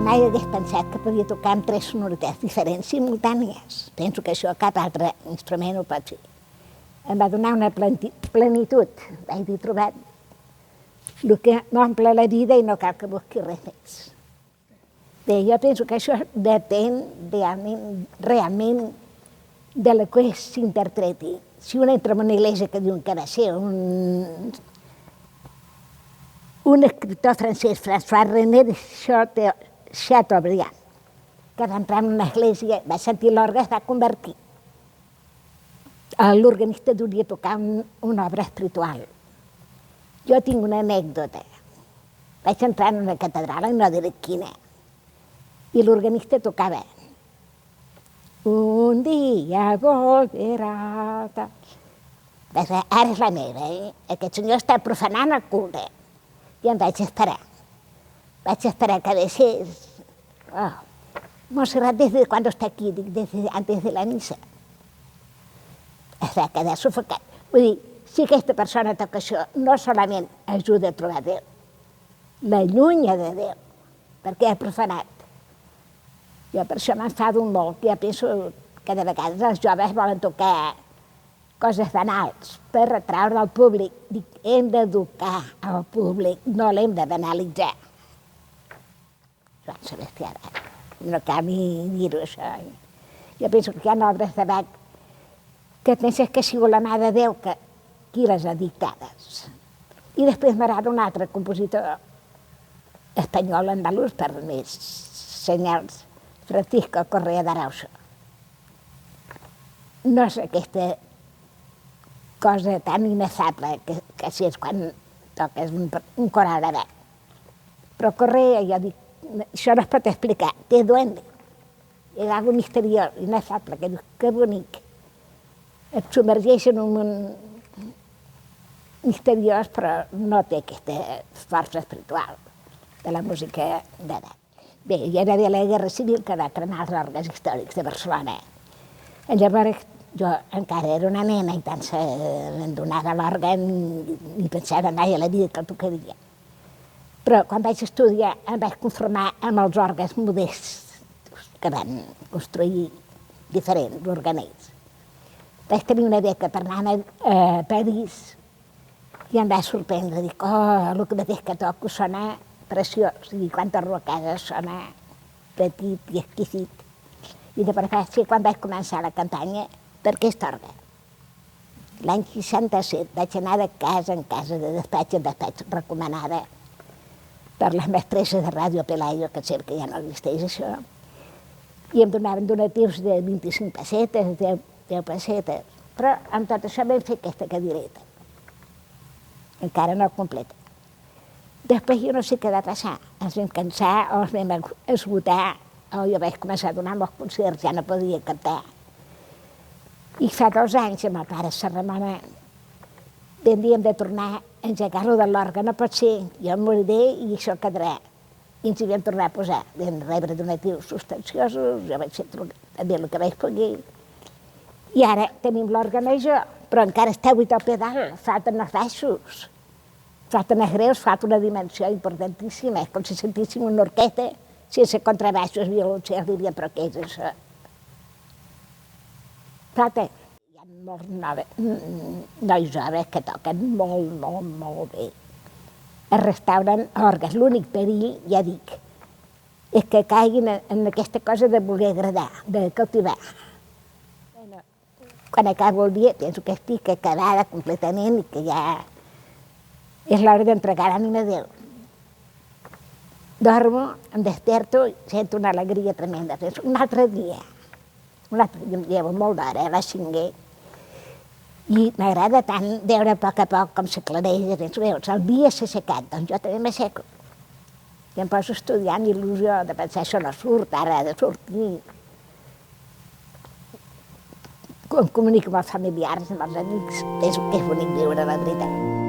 mai hagués pensat que podia tocar amb 3 sonoritats diferents simultànies. Penso que això cap altre instrument ho pot fer. Em va donar una plenitud. Vaig dir, trobat el que m'omple la vida i no cal que busqui res més. Bé, jo penso que això depèn realment de la que s'interpreti. Si un entra en una iglesia que diuen que va ser un escriptor francès, François-René de Chateaubriand, que va entrar en una església, va sentir l'orgue, es va convertir. L'organista duria tocar una obra espiritual. Jo tinc una anècdota. Vaig entrar en una catedral, no diré quina, i l'organista tocava Un dia volverà... Ara és la meva, Aquest senyor està profanant el culte. I em vaig esperar. Vaig esperar que deixés. Montserrat, ¿desde cuándo está aquí? Desde antes de la misa. Es va quedar sufocat. Vull dir, si aquesta persona toca això, no solament ajuda a trobar Déu, l'allunya de Déu, perquè ha profanat. Jo per això m'enfado molt, ja penso que de vegades els joves volen tocar coses banals per atraure al públic. Dic, hem d'educar al públic, no l'hem de banalitzar. Joan Sebastià Bach, no cal ni dir-ho això. Jo penso que hi ha obres de Bach que penses que ha sigut la mà de Déu qui les ha dictades. I després m'agrada un altre compositor espanyol andalús per més senyals, Francisco Correa d'Arauso. No és aquesta cosa tan inefable que si és quan toques un coral de Bach. Però Correa, jo dic, això no es pot explicar, té duende. És algo misteriós, inefable, que dius, que bonic. Et submergeix en un món misteriós, però no té aquesta força espiritual de la música de Bach. Bé, hi va haver la Guerra Civil que va cremar els orgues històrics de Barcelona. Llavors jo encara era una nena i tant se'm donava l'orgue ni pensava mai a la vida que el tocaria. Però quan vaig estudiar em vaig conformar amb els orgues modests que van construir diferents organells. Vaig tenir una beca per anar a París i em va sorprendre. Dic, el mateix que toco sona preciós. I quantes rocades sona petit i exquisit. I de per quan vaig començar la campanya per aquest orgue. L'any 67 vaig anar de casa en casa, de despatx en despatx, recomanada per les mestresses de Ràdio Pelayo, que sé que ja no existeix això, i em donaven donatius de 25 pessetes, 10 pessetes, però amb tot això vam fer aquesta cadireta. Encara no completa. Després jo no sé què va passar, ens vam cansar o ens vam esgotar, o jo vaig començar a donar molts concerts, ja no podia cantar. I fa 2 anys amb el pare Serramona vam dir hem de tornar a engegar-lo de l'orgue, no pot ser, jo em moriré i això quedarà. I ens hi vam tornar a posar, vam rebre donatius substanciosos, jo vaig fer també el que vaig poder. I ara tenim l'orgue major, però encara està buit al pedal, falten els baixos. Falten els greus, falta una dimensió importantíssima, és com si sentíssim una orquestra sense contrabaixos, violoncels, diria, però què és això? Falta. Hi ha molts nois joves que toquen molt bé. Es restauren orgues. L'únic perill, ja dic, és que caiguin en aquesta cosa de voler agradar, de cautivar. Quan acabo el dia penso que estic acabada completament i que ja és l'hora d'entregar l'ànima a Déu. Dormo, em desperto i sento una alegria tremenda. Un altre dia em llevo molt d'hora, a les 5, i m'agrada tant veure a poc com s'aclareix. Veus, el dia s'ha assecat, doncs jo també m'asseco. I em poso a estudiar amb il·lusió de pensar això no surt, ara ha de sortir. Em comunico amb els familiars, amb els amics, penso que és bonic viure, la veritat.